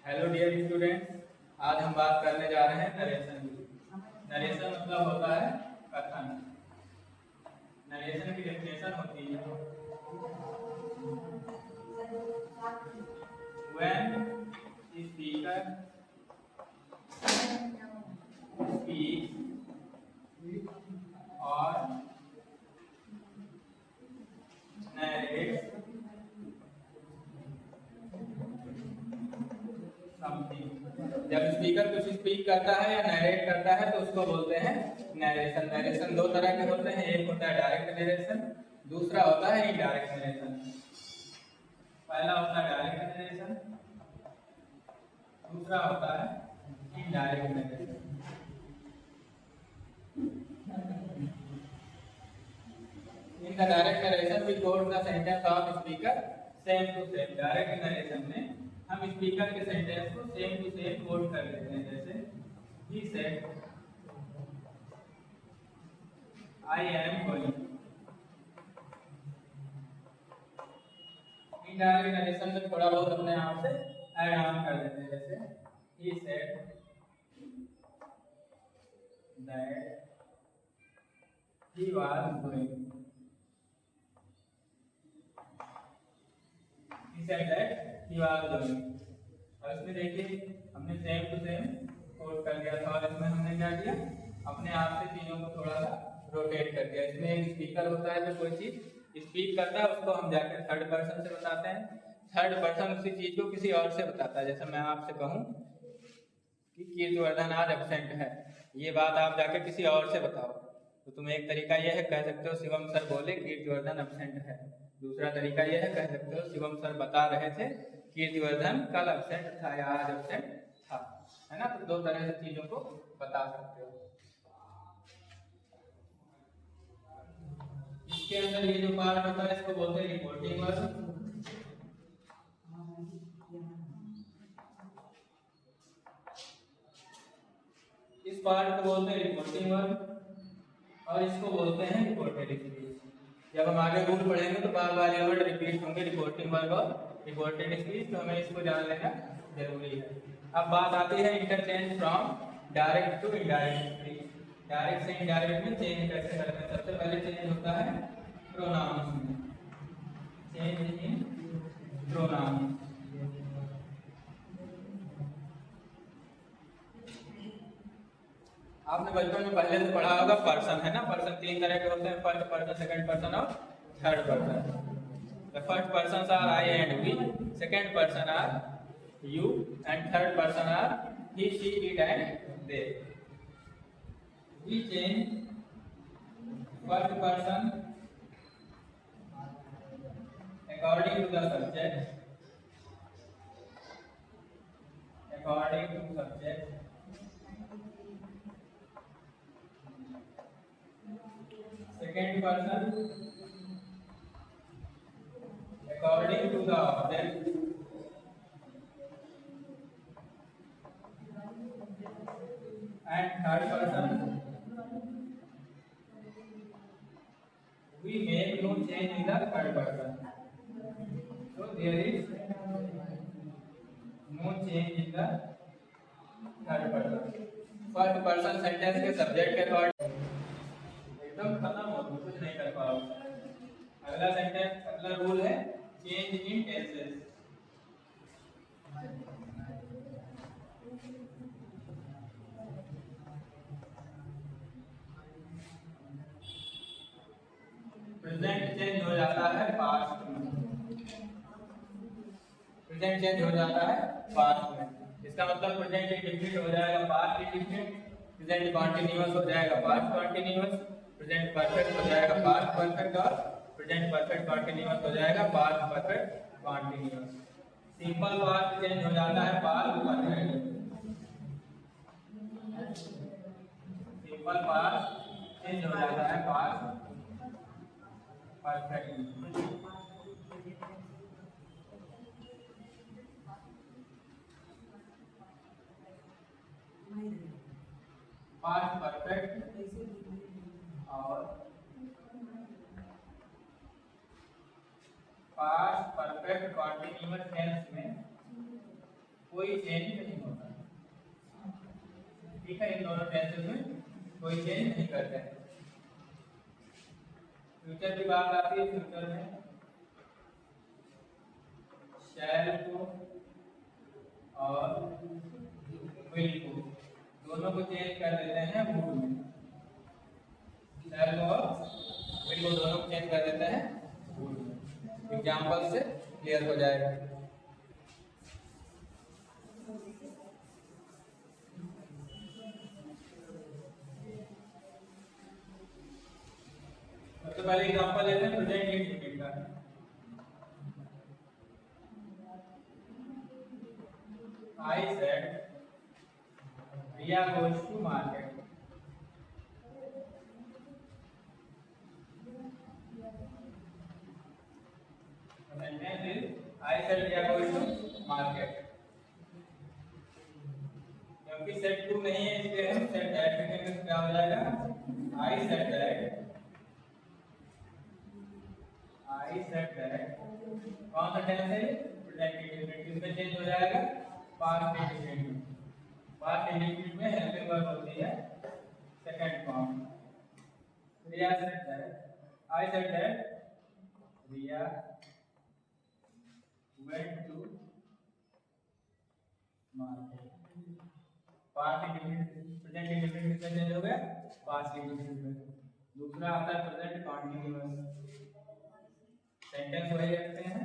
Hello dear students, आज हम बात करने जा रहे हैं नरेशन की। नरेशन मतलब होता है कथन। नरेशन की डेफिनेशन होती है व्हेन स्पीकर स्पीक्स और नरेट्स समथिंग। जब स्पीकर कुछ स्पीक करता है या नरेट करता है तो उसको बोलते हैं नरेशन। नरेशन दो तरह के होते हैं, एक होता है डायरेक्ट नरेशन, दूसरा होता है इनडायरेक्ट नरेशन। पहला होता है डायरेक्ट नरेशन, दूसरा होता है indirect narration. In the direct narration we quote the sentence of speaker same to same। Direct narration में हम स्पीकर के सेंटेंस को सेम टू सेम कोट कर लेते हैं। जैसे he said I am going। Indirect narration में थोड़ा बहुत अपने आप से ऐड ऑन कर देते हैं। जैसे he said that he was going। he said that he was going। और इसमें देखिए हमने सेम टू सेम कोट कर दिया था और इसमें हमने क्या किया, अपने आप से चीजों को थोड़ा सा रोटेट कर दिया। इसमें एक स्पीकर होता है जो कोई चीज स्पीक करता है उसको हम जाकर थर्ड पर्सन से बताते हैं, थर्ड पर्सन उसी चीज को किसी और से बताता है। जैसे मैं आपसे कहूँ कि कीर्तिवर्धन आज एब्सेंट है, ये बात आप जाकर किसी और से बताओ तो तुम एक तरीका यह है कह सकते हो शिवम सर बोले कीर्तिवर्धन एब्सेंट है। दूसरा तरीका यह है कह सकते हो शिवम सर बता रहे थे कीर्तिवर्धन कल एब्सेंट था या आज एब्सेंट था, है ना। तो दो तरह से चीजों को बता सकते हो। इसके अंदर ये जो पार्ट होता है इसको बोलते हैं रिपोर्टिंग वर्ब। इस पार्ट को बोलते हैं रिपोर्टिंग वर्ब और इसको बोलते हैं रिपोर्टेड स्पीच। जब हम आगे रूल पढ़ेंगे तो बार बार ये वर्ड रिपीट होंगे, रिपोर्टिंग वर्ब और रिपोर्टेड स्पीच, तो हमें इसको जान लेना जरूरी है। अब बात आती है interchange from direct to indirect speech. Direct से इनडायरेक्ट में चेंज कैसे करते हैं। सबसे पहले चेंज होता है प्रोनाउंस में, चेंज इन प्रोनाउंस। आपने बचपन में पहले से पढ़ा होगा पर्सन, है ना। पर्सन तीन तरह के होते हैं, फर्स्ट पर्सन, सेकंड पर्सन और third person. The first persons are I and we, second person are you and third person are he, she, it and they। We change first person according to the subject, according to subject, second person according to the object, and third person we make no change in the third person। So there is no change in the third person। First person sentence के subject के according एकदम खत्म हो तो कुछ नहीं कर पाओगे। अगला सेंटेंस, अगला रूल है change in tenses. Present change हो जाता है पास्ट में, प्रेजेंट चेंज हो जाता है पास्ट में। इसका मतलब प्रेजेंट इंडेफिनिट हो जाएगा पास्ट इंडेफिनिट, प्रेजेंट कंटीन्यूअस हो जाएगा पास्ट कंटीन्यूअस, प्रेजेंट परफेक्ट हो जाएगा पास्ट परफेक्ट और प्रेजेंट परफेक्ट कंटीन्यूअस हो जाएगा past perfect continuous. Simple past change हो जाता है past perfect, simple past change हो जाता है पास्ट परफेक्ट। पास्ट परफेक्ट और पास्ट परफेक्ट कंटीन्यूअस टेंस में कोई चेंज नहीं होता। ठीक है, इन दोनों टेंसेस में कोई चेंज नहीं करते हैं। फ्यूचर की बात आती है, फ्यूचर में शैल को और विल को दोनों को चेंज कर देते हैं वुड में। शैल को और विल को दोनों को चेंज कर देते हैं वुड में। एग्जाम्पल से क्लियर हो जाएगा। सबसे पहले एग्जांपल लेते हैं प्रेजेंट इंडेफिनिट का। I said Riya goes to market. The sentence is I said Riya goes to market. क्योंकि सेट टू नहीं है इसलिए हम सेट दैट लिखेंगे तो क्या हो जाएगा? I said that कौन सा टेंस है? Present indefinite. किसमें चेंज हो जाएगा? Past indefinite. पास्ट इंडेफिनिट में हेल्पिंग वर्ब होती है second form. Riya said that, I said that Riya went to market. Past indefinite present indefinite में चेंज हो गया पास्ट इंडेफिनिट में। दूसरा आता है प्रेजेंट कंटीन्यूअस। सेंटेंस वही रखते हैं,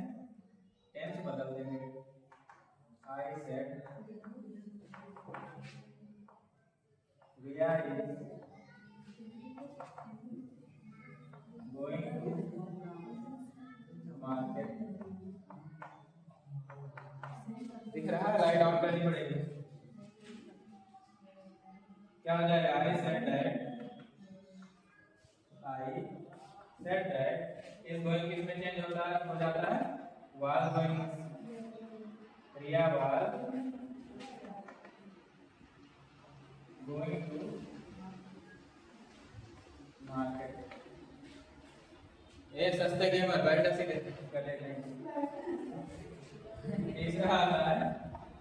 टेंस बदल देंगे। I said Riya is going to market. दिख रहा है? राइट डाउन करनी पड़ेगी। क्या हो जाएगा? I said that is going किसमें चेंज होता है? हो जाता है was going. Riya was going to market. ये सस्ते गेमर बैठ से कर लेते हैं। तीसरा आता है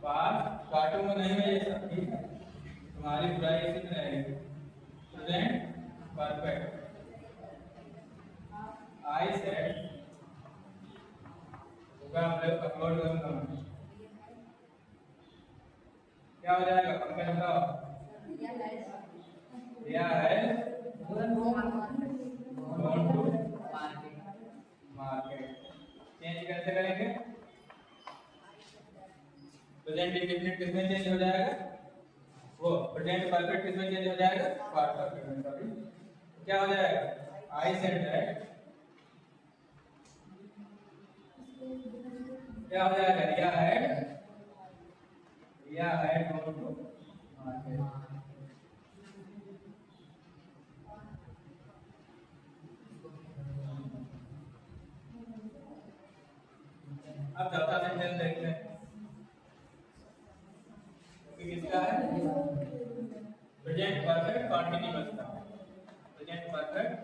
पास्ट। कार्टून में नहीं है ये सब, ठीक है? तुम्हारी बुराई इसी में रहेगी। Present perfect. आई सेड होगा अपलोड करूंगा मैं। क्या हो जाएगा? पंकज बताओ। रिया है गोइंग टू मार्केट। चेंज कैसे करेंगे? प्रेजेंट इंडेफिनिट किसमें चेंज हो जाएगा? वो प्रेजेंट परफेक्ट किसमें चेंज हो जाएगा? पास्ट परफेक्ट में। सॉरी, क्या हो जाएगा? आई सेड दैट क्या हो जाएगा? रिया है गोइंग टू मार्केट। अब चौथा सेंटेंस देखते हैं। किसका है? प्रेजेंट परफेक्ट कंटीन्यूअस का। Present perfect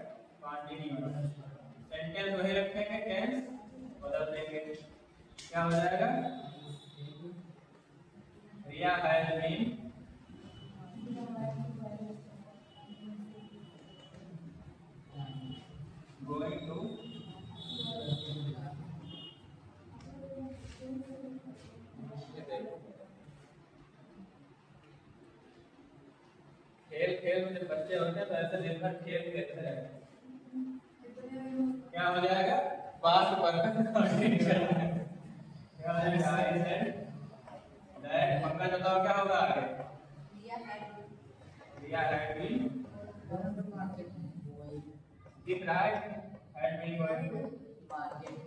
continuous. सेंटेंस वही रखेंगे, टेंस बदल देंगे। क्या हो जाएगा? रिया हैज बीन गोइंग टू खेल में जब बच्चे होते हैं तो ऐसे दिन भर खेल खेलते रहते हैं। क्या हो जाएगा? Past perfect continuous. क्या हो जाएगा? I said that. पंकज बताओ क्या होगा आगे? रिया हैड बीन दिख रहा है? Had been going to market.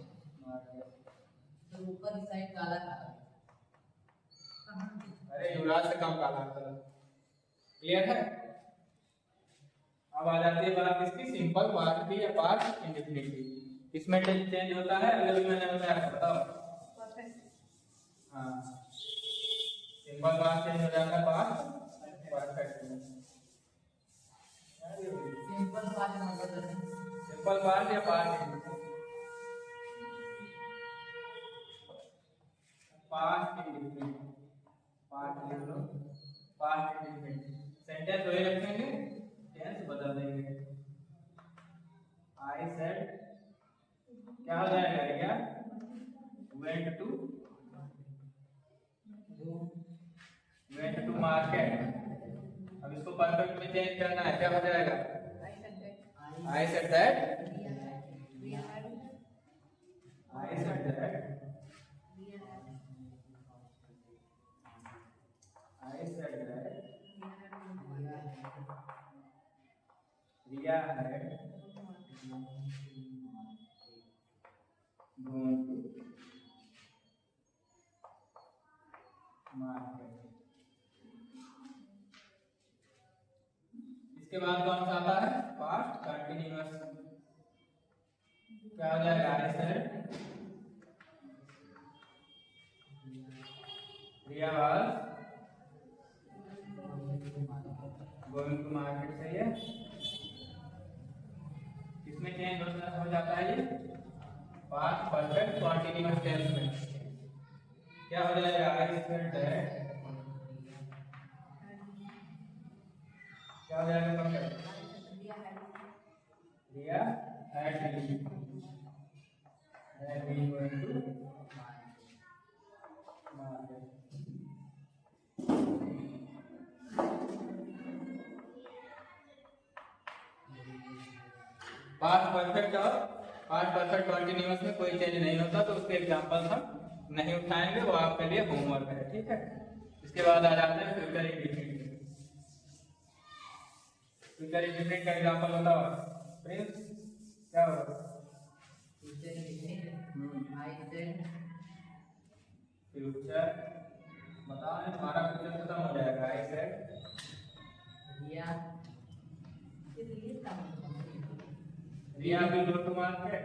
तो ऊपर की साइड काला काला। अरे युवराज से कम काला कलर। क्लियर है? अब आ जाती है बात इसकी सिंपल पास्ट की या पास्ट इंडेफिनिट की। इसमें चेंज होता है, अगर मैंने बताया बताओ। हाँ, सिंपल पास्ट चेंज हो जाता है पास्ट परफेक्ट में। सिंपल पास्ट या पास्ट इंडेफिनिट। पार्ट लिख लो, पार्ट सेंटेंस वही रखेंगे, टेंस बदल देंगे। आई सेड क्या हो जाएगा रिया वेंट टू मार्केट। अब इसको परफेक्ट में चेंज करना है, क्या हो जाएगा? I said that Riya had gone to market। इसके बाद कौन सा आता है? Past continuous. क्या हो जाएगा? I said Riya was going to market. सही है। इसमें चेंज हो जाता है ये पास्ट परफेक्ट कंटिन्यूअस टेंस में। क्या हो जाएगा? आई सेड दैट क्या हो जाएगा? Perfect Riya had been going to market. Past perfect और पास्ट परफेक्ट कंटिन्यूअस में कोई चेंज नहीं होता, तो उसके एग्जांपल हम नहीं उठाएंगे, वो आपके लिए होमवर्क है। ठीक है। इसके बाद आ जाते हैं फ्यूचर इंडिफिनिट। फ्यूचर इंडिफिनिट का एग्जांपल बताओ प्रिंस, क्या होगा? Future indefinite I said future, बताओ हमारा फ्यूचर खत्म हो जाएगा। I said Riya will go to market.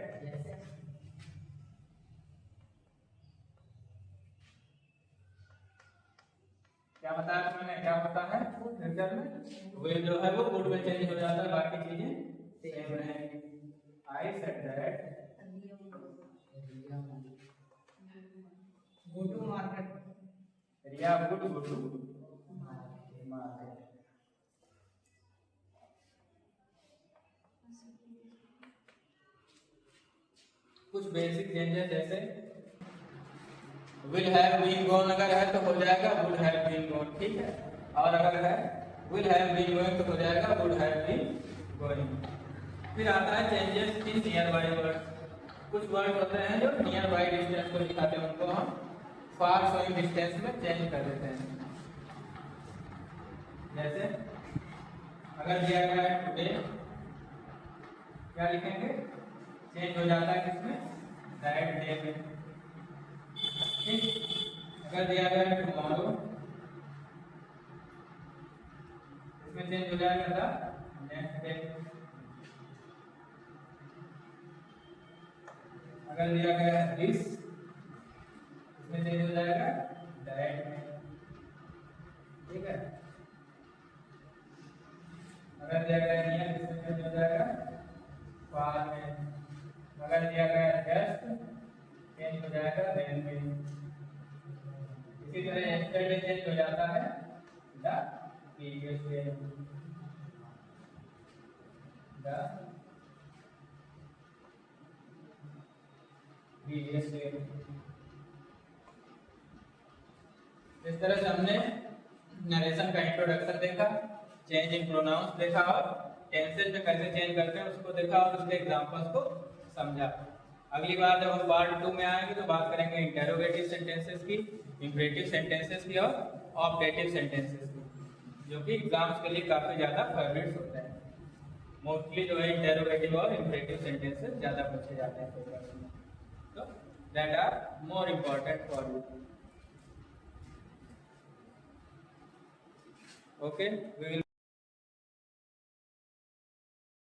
क्या बताया मैंने? क्या होता है फ्यूचर में? विल जो है वो गुड में चेंज हो जाता है, बाकी चीजें सेम रहेंगी। I said that go to market. Riya would go to market. कुछ बेसिक चेंजेस जैसे विल हैव बीन गॉन अगर है तो हो जाएगा वुड हैव बीन गॉन। ठीक है। और अगर है विल हैव बीन गोइंग तो हो जाएगा वुड हैव बीन गोइंग। फिर आता है changes in near by words. कुछ वर्ड होते हैं जो नियर बाय डिस्टेंस को दिखाते हैं, उनको हम फार शोइंग डिस्टेंस में चेंज कर देते हैं। जैसे अगर दिया गया है टुडे, क्या लिखेंगे? चेंज हो जाता है किसमें? दैट डे में। ठीक। अगर दिया गया है टुमारो, इसमें चेंज हो जाएगा द नेक्स्ट डे। अगर दिया गया है दिस, इसमें चेंज हो जाएगा दैट में। ठीक है। अगर दिया गया है नियर, इसमें चेंज हो जाएगा फार में। अगर दिया गया है जस्ट, चेंज हो जाएगा देन में। इसी तरह यस्टरडे चेंज हो जाता है the previous day. The previous day. इस तरह से हमने नरेशन का इंट्रोडक्शन देखा, चेंज इन प्रोनाउंस देखा और टेंसेस में कैसे चेंज करते हैं उसको देखा और उसके एग्जांपल्स को समझा। अगली बार जब हम पार्ट 2 में आएंगे तो बात करेंगे इंटरोगेटिव सेंटेंसेस की, इंपरेटिव सेंटेंसेस की और ऑब्जेक्टिव सेंटेंसेस की, जो कि एग्जाम्स के लिए काफी ज्यादा फेवरेट्स होते हैं। मोस्टली जो है इंटरोगेटिव और इंपरेटिव सेंटेंसेस ज्यादा पूछे जाते हैं पेपर्स में, तो that are more important for you. Okay, we will